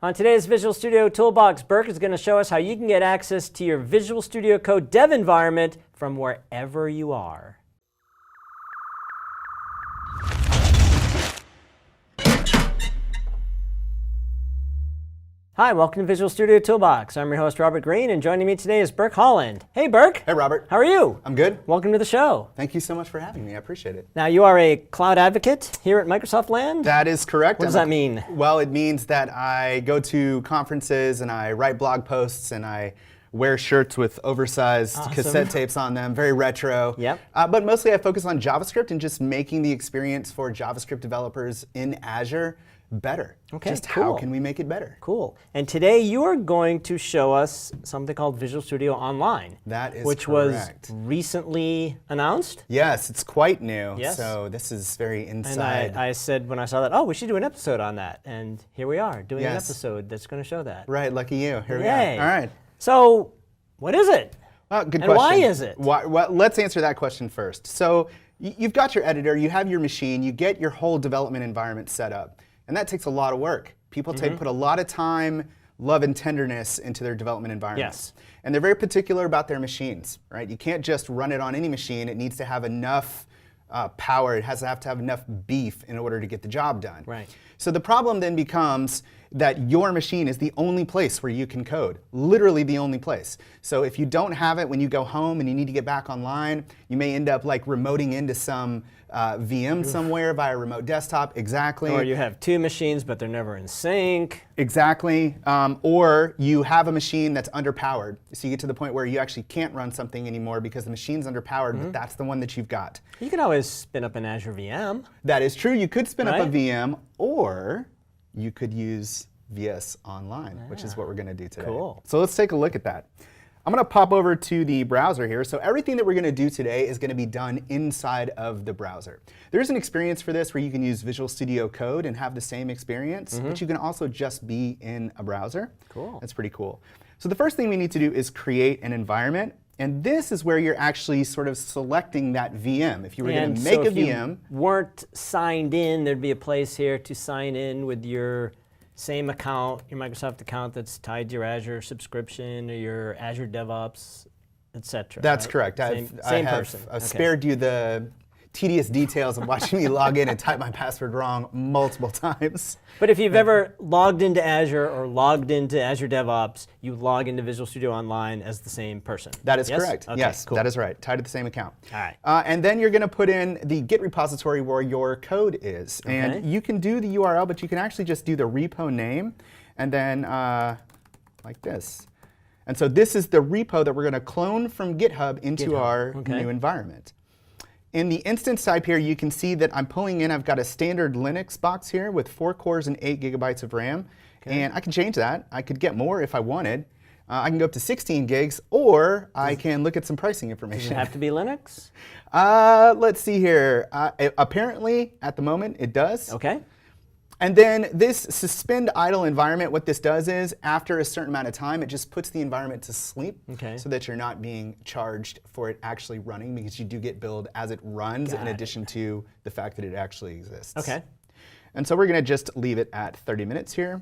On today's Visual Studio Toolbox, Burke is going to show us how you can get access to your Visual Studio Code dev environment from wherever you are. Hi, welcome to Visual Studio Toolbox. I'm your host, Robert Green, and joining me today is Burke Holland. Hey, Burke. Hey, Robert. How are you? I'm good. Welcome to the show. Thank you so much for having me. I appreciate it. Now, you are a cloud advocate here at Microsoft Land? That is correct. What does that mean? Well, it means that I go to conferences and I write blog posts and I wear shirts with oversized cassette tapes on them, very retro. Yep. But mostly I focus on JavaScript and just making the experience for JavaScript developers in Azure better. Okay, just cool. how can we make it better? Cool. And today you are going to show us something called Visual Studio Online. That is which correct. was recently announced. Yes, it's quite new. Yes. So this is very inside. And I said when I saw that, oh, we should do an episode on that. And here we are doing an Yes. episode that's going to show that. Right, lucky you. Here we Yay. are. All right. So what is it? Well, good And question. why is it? Well, let's answer that question first. So you've got your editor, you have your machine, you get your whole development environment set up. And that takes a lot of work. People put a lot of time, love, and tenderness into their development environments. Yes. And they're very particular about their machines, right? You can't just run it on any machine. It needs to have enough power. It has to have enough beef in order to get the job done. Right. So the problem then becomes that your machine is the only place where you can code, literally the only place. So if you don't have it when you go home and you need to get back online, you may end up like remoting into some VM somewhere via remote desktop. Exactly. Or you have two machines, but they're never in sync. Exactly. Or you have a machine that's underpowered. So you get to the point where you actually can't run something anymore because the machine's underpowered, but that's the one that you've got. You can always spin up an Azure VM. That is true. You could spin up a Right? VM, or you could use VS Online, which is what we're going to do today. Cool. So let's take a look at that. I'm going to pop over to the browser here. So everything that we're going to do today is going to be done inside of the browser. There's an experience for this where you can use Visual Studio Code and have the same experience, but you can also just be in a browser. Cool. That's pretty cool. So the first thing we need to do is create an environment. And this is where you're actually sort of selecting that VM. If you were going to make a if VM, you weren't signed in, there'd be a place here to sign in with your same account, your Microsoft account that's tied to your Azure subscription or your Azure DevOps, etc. That's correct. Same person. I've Okay. spared you the tedious details of watching me log in and type my password wrong multiple times. But if you've ever logged into Azure or logged into Azure DevOps, you log into Visual Studio Online as the same person. That is Yes? correct. Okay, Yes, cool. that is right. Tied to the same account. All right. And then you're going to put in the Git repository where your code is. And Okay. you can do the URL, but you can actually just do the repo name and then like this. And so this is the repo that we're going to clone from GitHub into GitHub, our okay. new environment. In the instance type here, you can see that I'm pulling in, I've got a standard Linux box here with 4 cores and 8 gigabytes of RAM. And I can change that. I could get more if I wanted. I can go up to 16 gigs, or I can look at some pricing Does information. it have to be Linux? Let's see here. Apparently, at the moment, it does. Okay. And then this suspend idle environment, what this does is, after a certain amount of time, it just puts the environment to sleep Okay. so that you're not being charged for it actually running, because you do get billed as it runs in addition to the fact that it actually exists. Okay. And so we're going to just leave it at 30 minutes here.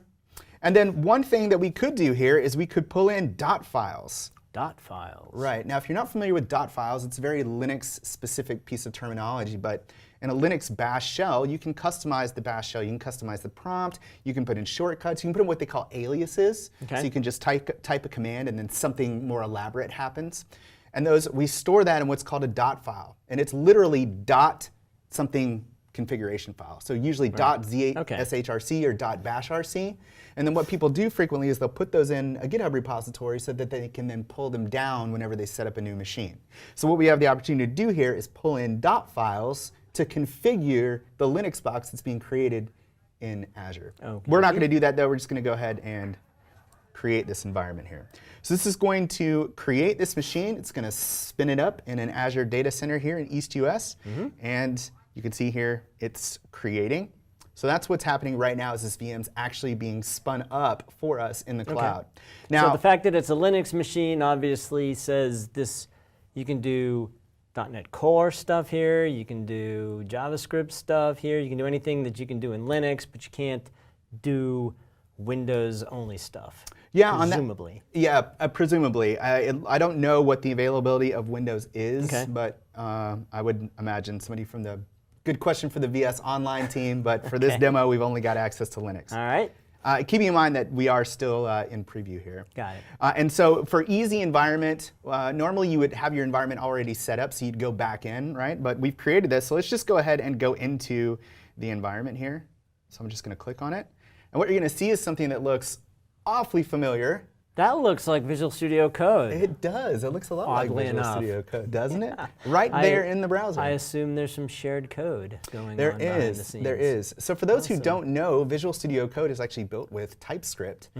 And then one thing that we could do here is we could pull in dot files. Dot files. Right. Now, if you're not familiar with dot files, it's a very Linux-specific piece of terminology, but in a Linux bash shell, you can customize the bash shell. You can customize the prompt. You can put in shortcuts. You can put in what they call aliases. Okay. So you can just type a command and then something more elaborate happens. And we store that in what's called a dot file. And it's literally dot something configuration file. So usually dot .shrc or dot .bashrc. And then what people do frequently is they'll put those in a GitHub repository so that they can then pull them down whenever they set up a new machine. So what we have the opportunity to do here is pull in dot files to configure the Linux box that's being created in Azure. Okay. We're not going to do that though. We're just going to go ahead and create this environment here. So this is going to create this machine. It's going to spin it up in an Azure data center here in East US. And you can see here it's creating. So that's what's happening right now, is this VM's actually being spun up for us in the cloud. Now, so the fact that it's a Linux machine obviously says this, you can do .NET Core stuff here, you can do JavaScript stuff here, you can do anything that you can do in Linux, but you can't do Windows only stuff. Yeah, presumably. Presumably. I don't know what the availability of Windows is, Okay. but I would imagine somebody from the, good question for the VS Online team, but for this Okay. demo, we've only got access to Linux. All right. Keeping in mind that we are still in preview here. Got it. And so for easy environment, normally you would have your environment already set up, so you'd go back in, right? But we've created this, so let's just go ahead and go into the environment here. So I'm just going to click on it. And what you're going to see is something that looks awfully familiar. That looks like Visual Studio Code. It does. It looks a lot Oddly like Visual enough. Studio Code, doesn't it? Right there in the browser. I assume there's some shared code going There on behind the is. scenes. There is. So for those who don't know, Visual Studio Code is actually built with TypeScript.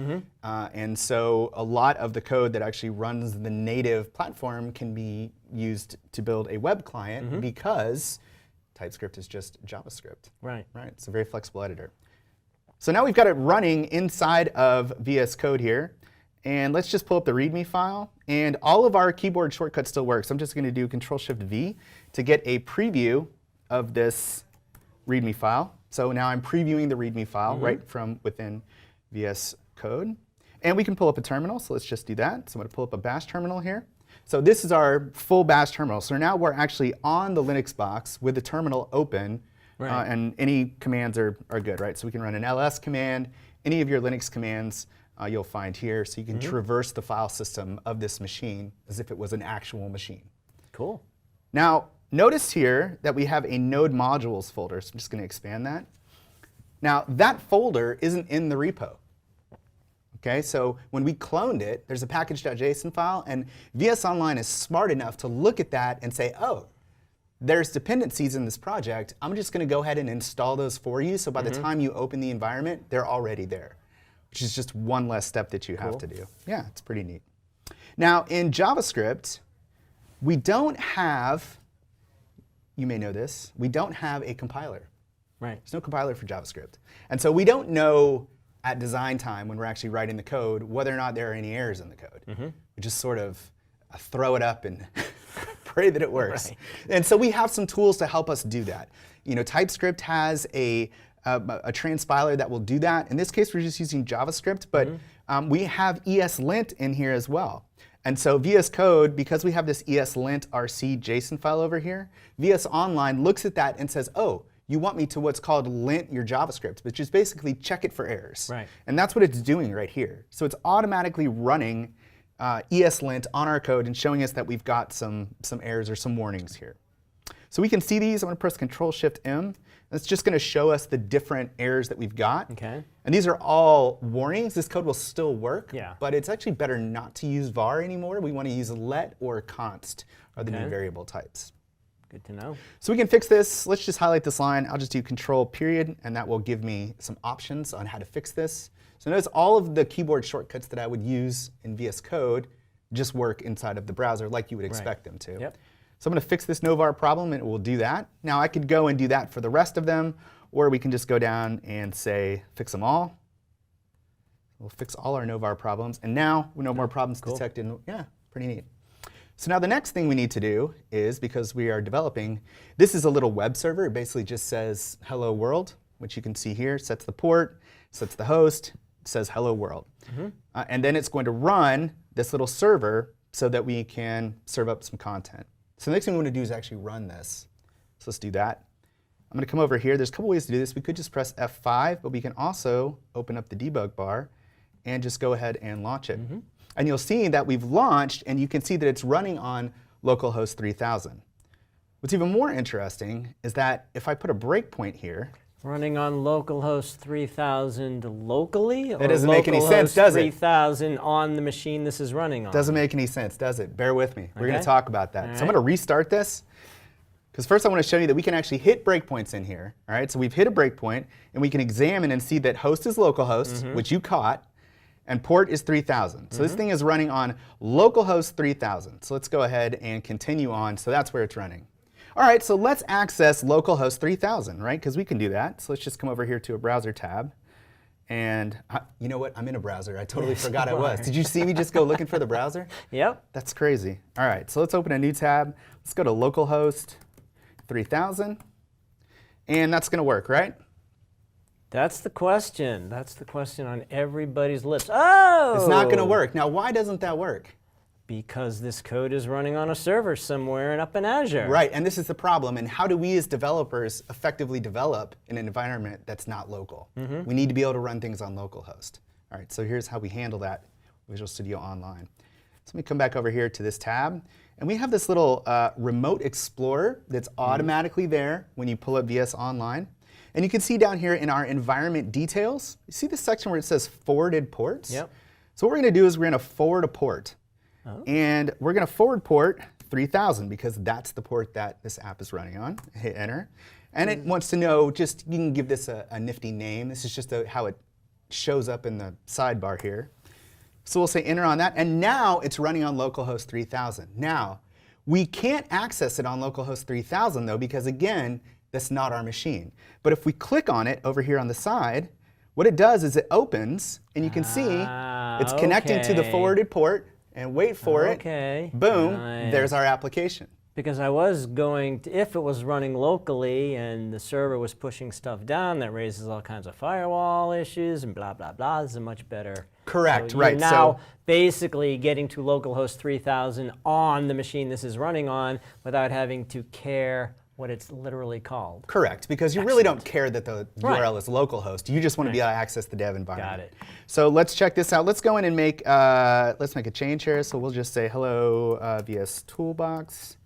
And so a lot of the code that actually runs the native platform can be used to build a web client because TypeScript is just JavaScript. Right. Right. It's a very flexible editor. So now we've got it running inside of VS Code here. And let's just pull up the README file. And all of our keyboard shortcuts still work. So I'm just going to do Control-Shift-V to get a preview of this README file. So now I'm previewing the README file right from within VS Code. And we can pull up a terminal. So let's just do that. So I'm going to pull up a bash terminal here. So this is our full bash terminal. So now we're actually on the Linux box with the terminal open. Right. And any commands are good, right? So we can run an ls command. Any of your Linux commands you'll find here. So you can traverse the file system of this machine as if it was an actual machine. Cool. Now, notice here that we have a node modules folder. So I'm just going to expand that. Now, that folder isn't in the repo. Okay, so when we cloned it, there's a package.json file, and VS Online is smart enough to look at that and say, oh, there's dependencies in this project. I'm just going to go ahead and install those for you. So by the time you open the environment, they're already there, which is just one less step that you have to do. Yeah, it's pretty neat. Now, in JavaScript, we don't have, you may know this, we don't have a compiler. Right. There's no compiler for JavaScript. And so we don't know at design time when we're actually writing the code whether or not there are any errors in the code. We just sort of throw it up and pray that it works. Right. And so we have some tools to help us do that. You know, TypeScript has a transpiler that will do that. In this case, we're just using JavaScript, but we have ESLint in here as well. And so VS Code, because we have this ESLint RC JSON file over here, VS Online looks at that and says, oh, you want me to what's called lint your JavaScript, which is basically check it for errors. Right. And that's what it's doing right here. So it's automatically running ESLint on our code and showing us that we've got some errors or some warnings here. So we can see these. I'm going to press Control-Shift-M. It's just going to show us the different errors that we've got. Okay. And these are all warnings. This code will still work, Yeah. but it's actually better not to use var anymore. We want to use let or const are the new Okay. variable types. Good to know. So we can fix this. Let's just highlight this line. I'll just do Control period, and that will give me some options on how to fix this. So notice all of the keyboard shortcuts that I would use in VS Code just work inside of the browser like you would expect them to. Yep. So I'm going to fix this novar problem, and it will do that. Now I could go and do that for the rest of them, or we can just go down and say fix them all. We'll fix all our novar problems, and now no more problems detected. Yeah, pretty neat. So now the next thing we need to do is, because we are developing, this is a little web server. It basically just says hello world, which you can see here. Sets the port, sets the host, says hello world. And then it's going to run this little server so that we can serve up some content. So the next thing we want to do is actually run this. So let's do that. I'm going to come over here. There's a couple ways to do this. We could just press F5, but we can also open up the debug bar and just go ahead and launch it. And you'll see that we've launched, and you can see that it's running on localhost 3000. What's even more interesting is that if I put a breakpoint here, Running on localhost 3000 locally? That doesn't make any sense, does it? 3000 on the machine this is running on. doesn't make any sense, does it? Bear with me. We're going Okay. to talk about that. All So I'm right. going to restart this, because first I want to show you that we can actually hit breakpoints in here. All right, so we've hit a breakpoint, and we can examine and see that host is localhost, which you caught, and port is 3000. So this thing is running on localhost 3000. So let's go ahead and continue on. So that's where it's running. All right, so let's access localhost 3000, right? Because we can do that. So let's just come over here to a browser tab. And you know what? I'm in a browser. I totally forgot I was. Did you see me just go looking for the browser? Yep. That's crazy. All right, so let's open a new tab. Let's go to localhost 3000. And that's going to work, right? That's the question. That's the question on everybody's lips. Oh! It's not going to work. Now, why doesn't that work? Because this code is running on a server somewhere and up in Azure. Right, and this is the problem. And how do we as developers effectively develop in an environment that's not local? We need to be able to run things on localhost. All right, so here's how we handle that Visual Studio Online. So let me come back over here to this tab. And we have this little Remote Explorer that's automatically there when you pull up VS Online. And you can see down here in our environment details, you see this section where it says forwarded ports? Yep. So what we're going to do is we're going to forward a port. And we're going to forward port 3000 because that's the port that this app is running on. Hit enter. And it wants to know, just you can give this a nifty name. This is just how it shows up in the sidebar here. So we'll say enter on that. And now it's running on localhost 3000. Now, we can't access it on localhost 3000 though because again, that's not our machine. But if we click on it over here on the side, what it does is it opens and you can see it's connecting to the forwarded port. And wait for it. Boom, there's our application. Because I was going to, if it was running locally and the server was pushing stuff down, that raises all kinds of firewall issues and blah, blah, blah. This is a much better. Correct, so right. You're now basically getting to localhost 3000 on the machine this is running on without having to care what it's literally called. Correct, because you really don't care that the URL is localhost. You just want to be able to access the dev environment. Got it. So let's check this out. Let's go in and make let's make a change here. So we'll just say hello VS Toolbox,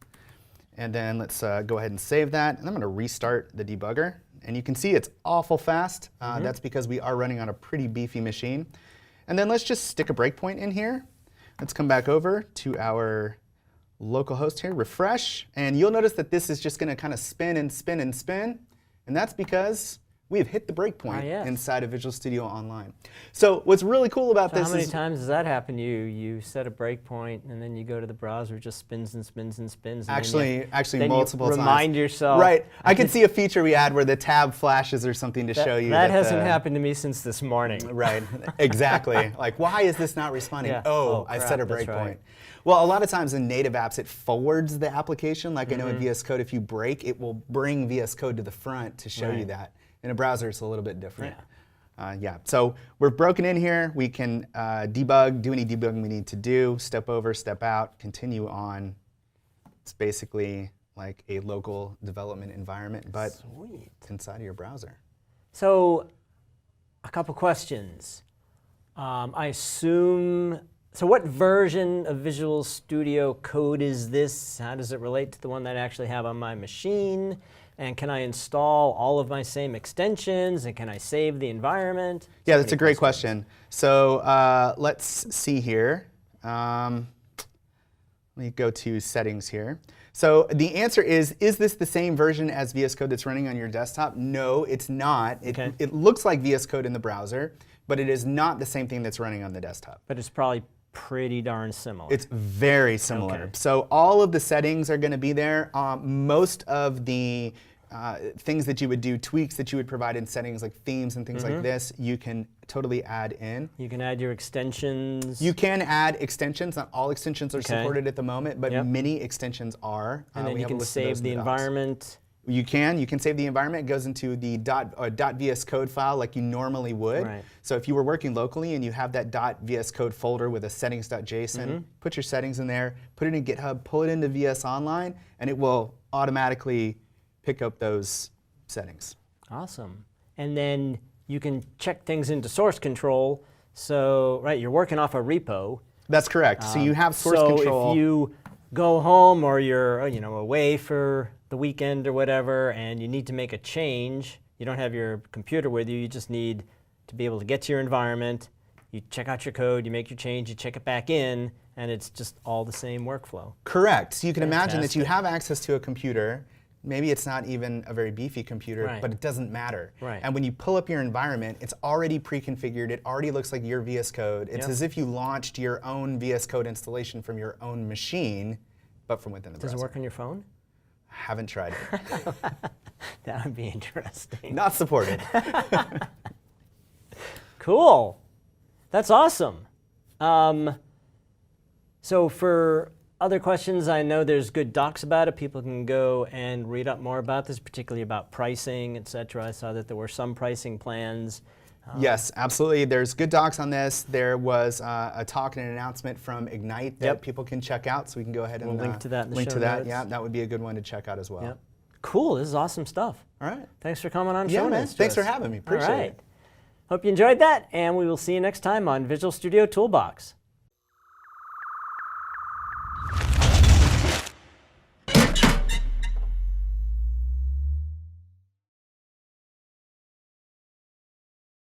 and then let's go ahead and save that. And I'm going to restart the debugger, and you can see it's awful fast. That's because we are running on a pretty beefy machine. And then let's just stick a breakpoint in here. Let's come back over to our localhost here, refresh, and you'll notice that this is just going to kind of spin and spin and spin, and that's because we have hit the breakpoint inside of Visual Studio Online. So what's really cool about this is... How many times does that happen to you? You set a breakpoint and then you go to the browser, it just spins and spins and spins. And actually then multiple times. Remind yourself. Right. I can see a feature we add where the tab flashes or something to show you that hasn't happened to me since this morning. Right. Exactly. Like, why is this not responding? Yeah. Oh, I set a breakpoint. Well, a lot of times in native apps, it forwards the application. Like I know in VS Code, if you break, it will bring VS Code to the front to show you that. In a browser, it's a little bit different. Yeah. So we're broken in here. We can debug, do any debugging we need to do, step over, step out, continue on. It's basically like a local development environment, but inside of your browser. So a couple questions. I assume... So what version of Visual Studio Code is this? How does it relate to the one that I actually have on my machine? And can I install all of my same extensions? And can I save the environment? Yeah, that's a great question. So let's see here. Let me go to settings here. So the answer is this the same version as VS Code that's running on your desktop? No, it's not. It looks like VS Code in the browser, but it is not the same thing that's running on the desktop. But it's probably pretty darn similar. It's very similar. So all of the settings are going to be there. Most of the things that you would do, tweaks that you would provide in settings like themes and things like this, you can totally add in. You can add your extensions. You can add extensions. Not all extensions are supported at the moment, but many extensions are. And then you can save the environment. You can save the environment. It goes into the .vs Code file like you normally would. Right. So if you were working locally and you have that .vs Code folder with a settings.json, put your settings in there, put it in GitHub, pull it into VS Online, and it will automatically pick up those settings. Awesome. And then you can check things into source control. So, you're working off a repo. That's correct. So you have source control. So if you go home or you're away for the weekend or whatever, and you need to make a change, you don't have your computer with you, you just need to be able to get to your environment, you check out your code, you make your change, you check it back in, and it's just all the same workflow. Correct. So you can imagine that you have access to a computer. Maybe it's not even a very beefy computer, but it doesn't matter. And when you pull up your environment, it's already pre-configured. It already looks like your VS Code. It's as if you launched your own VS Code installation from your own machine, but from within the browser. Does it work on your phone? Haven't tried it. That would be interesting. Not supported. Cool. That's awesome. So for other questions, I know there's good docs about it. People can go and read up more about this, particularly about pricing, et cetera. I saw that there were some pricing plans. Yes, absolutely. There's good docs on this. There was a talk and an announcement from Ignite that people can check out, so we can go ahead and We'll link to that in the link show to that. notes. Yeah, that would be a good one to check out as well. Yep. Cool. This is awesome stuff. All right. Thanks for coming on. Yeah, showing man. this to Thanks for us. having me. All Appreciate right. it. Hope you enjoyed that, and we will see you next time on Visual Studio Toolbox.